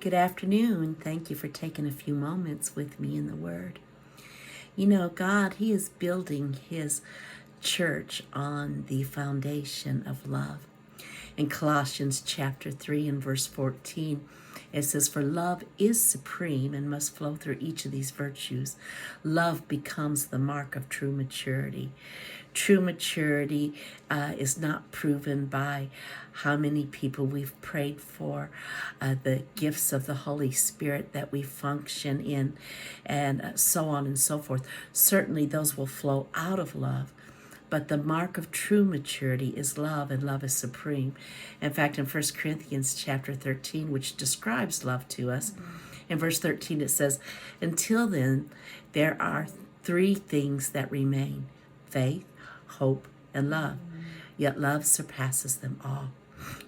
Good afternoon. Thank you for taking a few moments with me in the Word. You know, God, He is building His church on the foundation of love. In Colossians chapter 3 and verse 14, it says, "For love is supreme and must flow through each of these virtues. Love becomes the mark of true maturity." True maturity is not proven by how many people we've prayed for, the gifts of the Holy Spirit that we function in, and so on and so forth. Certainly those will flow out of love. But the mark of true maturity is love, and love is supreme. In fact, in 1 Corinthians chapter 13, which describes love to us, in verse 13 it says, "Until then, there are three things that remain: faith, hope, and love. Yet love surpasses them all."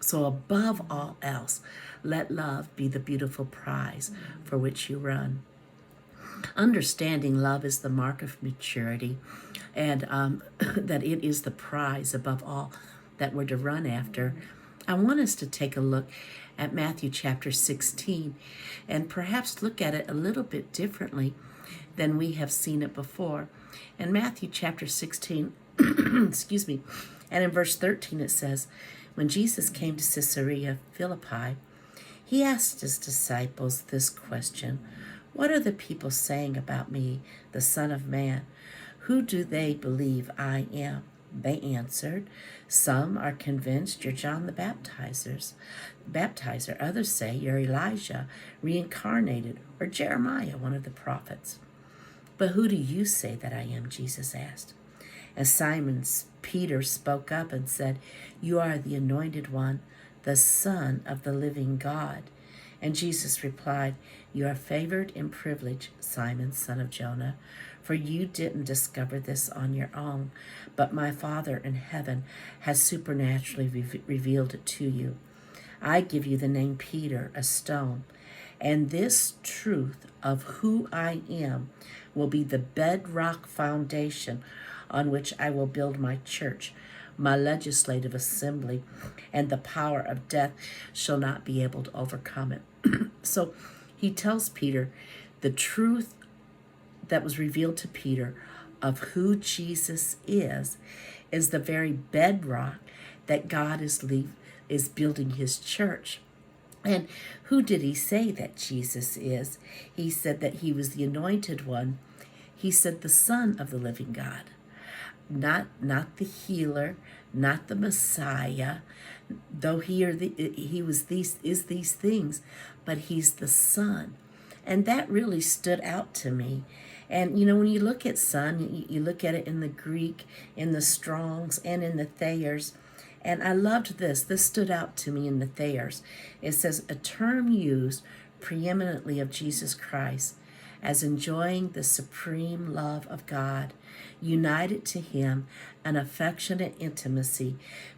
So above all else, let love be the beautiful prize for which you run. Understanding love is the mark of maturity, and that it is the prize above all that we're to run after. I want us to take a look at Matthew chapter 16 and perhaps look at it a little bit differently than we have seen it before. In Matthew chapter 16, excuse me, and in verse 13 it says, "When Jesus came to Caesarea Philippi, he asked his disciples this question: 'What are the people saying about me, the Son of Man? Who do they believe I am?' They answered, 'Some are convinced you're John the baptizer. Others say you're Elijah, reincarnated, or Jeremiah, one of the prophets.' 'But who do you say that I am?' Jesus asked. And Simon Peter spoke up and said, 'You are the Anointed One, the Son of the living God.' And Jesus replied, 'You are favored and privileged, Simon, son of Jonah, for you didn't discover this on your own, but my Father in heaven has supernaturally revealed it to you. I give you the name Peter, a stone, and this truth of who I am will be the bedrock foundation on which I will build my church, my legislative assembly, and the power of death shall not be able to overcome it." So he tells Peter the truth that was revealed to Peter of who Jesus is the very bedrock that God is building his church. And who did he say that Jesus is? He said that he was the Anointed One. He said the Son of the living God. Not the healer, not the Messiah, though he was these things, but he's the Son. And that really stood out to me. And you know, when you look at Son, you look at it in the Greek, in the Strongs, and in the Thayers. And I loved this. This stood out to me in the Thayers. It says, "A term used preeminently of Jesus Christ as enjoying the supreme love of God, united to him an affectionate intimacy,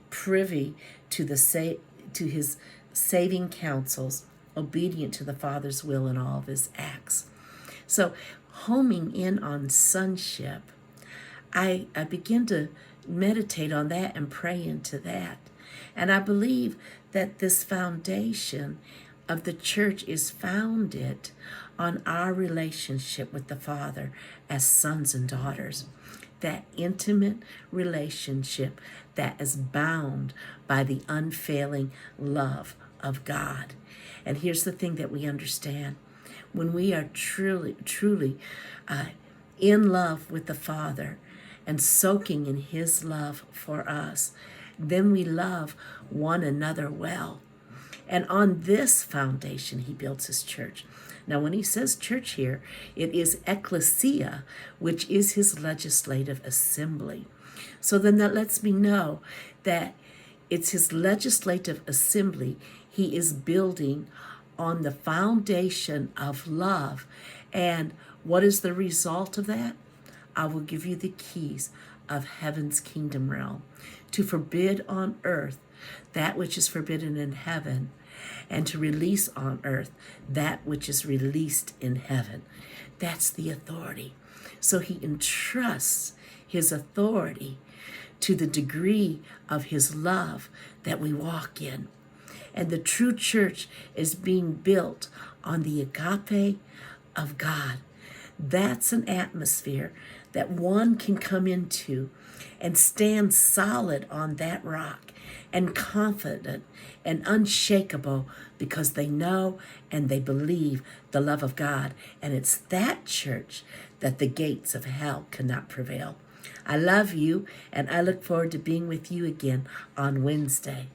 privy to his saving counsels, obedient to the Father's will in all of his acts." So homing in on sonship, I begin to meditate on that and pray into that. And I believe that this foundation of the church is founded on our relationship with the Father as sons and daughters. That intimate relationship that is bound by the unfailing love of God. And here's the thing that we understand. When we are truly in love with the Father and soaking in his love for us, then we love one another well. And on this foundation, he builds his church. Now, when he says church here, it is ecclesia, which is his legislative assembly. So then that lets me know that it's his legislative assembly he is building on the foundation of love. And what is the result of that? I will give you the keys of heaven's kingdom realm, to forbid on earth that which is forbidden in heaven, and to release on earth that which is released in heaven. That's the authority. So he entrusts his authority to the degree of his love that we walk in. And the true church is being built on the agape of God. That's an atmosphere that one can come into and stand solid on that rock and confident and unshakable because they know and they believe the love of God. And it's that church that the gates of hell cannot prevail. I love you, and I look forward to being with you again on Wednesday.